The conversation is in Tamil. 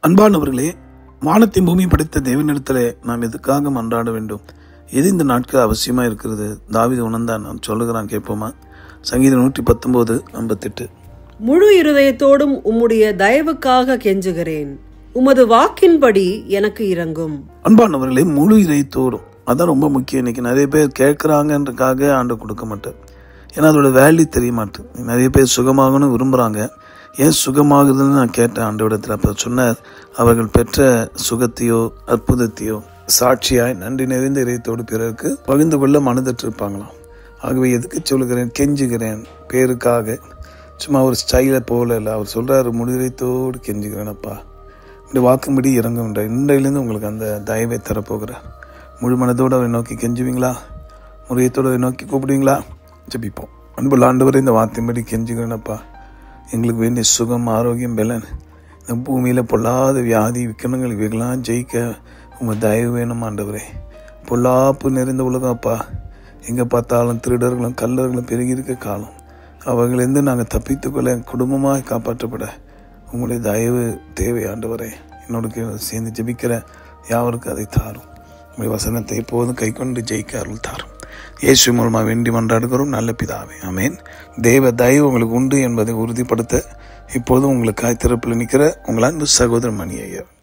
அன்பானவர்களே, வானத்தின் பூமி படைத்த தேவனிடத்திலே நாம் எதுக்காக மன்றாட வேண்டும்? எது இந்த நாட்கள் அவசியமா இருக்கிறது? தாவீது உணர்ந்தான். நான் சொல்லுகிறான், கேட்போமா? சங்கீதம் 119:58. முழு இருதயத்தோடும் உம்முடைய தயவுக்காக கெஞ்சுகிறேன், உமது வாக்கின்படி எனக்கு இரங்கும். அன்பானவர்களே, முழு இதயத்தோடும், அதான் ரொம்ப முக்கியம். இன்னைக்கு நிறைய பேர் கேட்கறாங்கன்றக்காக ஆண்டு கொடுக்க மாட்டார். ஏன்னா அதோட வேல்யூ தெரிய மாட்டேன். நிறைய பேர் சுகமாகணும்னு விரும்புறாங்க. ஏன் சுகமாகுதுன்னு நான் கேட்டேன் ஆண்டவரிடத்தில். அப்போ சொன்னார், அவர்கள் பெற்ற சுகத்தையோ அற்புதத்தையோ சாட்சியாய் நன்றி நிறைந்த இதயத்தோடு பிறருக்கு பகிர்ந்து கொள்ள மனதிட்டு இருப்பாங்களாம். ஆகவே எதுக்கு சொல்லுகிறேன், கெஞ்சுகிறேன் பேருக்காக, சும்மா ஒரு ஸ்டைலை போல இல்லை. அவர் சொல்றாரு, முடிதயத்தோடு கெஞ்சுகிறேனப்பா, இந்த வாக்கும்படி இறங்குகின்ற இன்றையிலேருந்து உங்களுக்கு அந்த தயவை தரப்போகிறார். முழு மனதோடு அவரை நோக்கி கெஞ்சுவீங்களா? முறையத்தோடு அவரை நோக்கி கூப்பிடுவீங்களா? ஜெபிப்போம். அன்புள்ள ஆண்டவரே, இந்த வார்த்தையின்படி கெஞ்சுகிறேனப்பா, எங்களுக்கு வேண்டிய சுகம், ஆரோக்கியம், பலன், இந்த பூமியில் பொல்லாத வியாதி விக்கனங்கள் இவைகளாம் ஜெயிக்க உங்கள் தயவு வேணும் ஆண்டவரே. பொல்லாப்பு நிறைந்த உலகம் அப்பா, எங்கே பார்த்தாலும் திருடர்களும் கல்லர்களும் பெருகி இருக்க காலம். அவர்களிருந்து நாங்கள் தப்பித்துக்கொள்ள குடும்பமாக காப்பாற்றப்பட உங்களுடைய தயவு தேவை ஆண்டவரே. என்னோட சேர்ந்து ஜெபிக்கிற யாவருக்கு அதை தாரும். உங்களுடைய வசனத்தை எப்போதும் கை கொண்டு ஜெயிக்க அருள் தாரும். இயேசு மூலமாக வேண்டி மன்றாடுகிறோம் நல்ல பிதாவே, ஆமேன். தேவ தயவு உங்களுக்கு உண்டு என்பதை உறுதிப்படுத்த இப்போதும் உங்களுக்காய் திறப்பில் நிற்கிற உங்கள் அன்பு சகோதரன் மணி ஐயர்.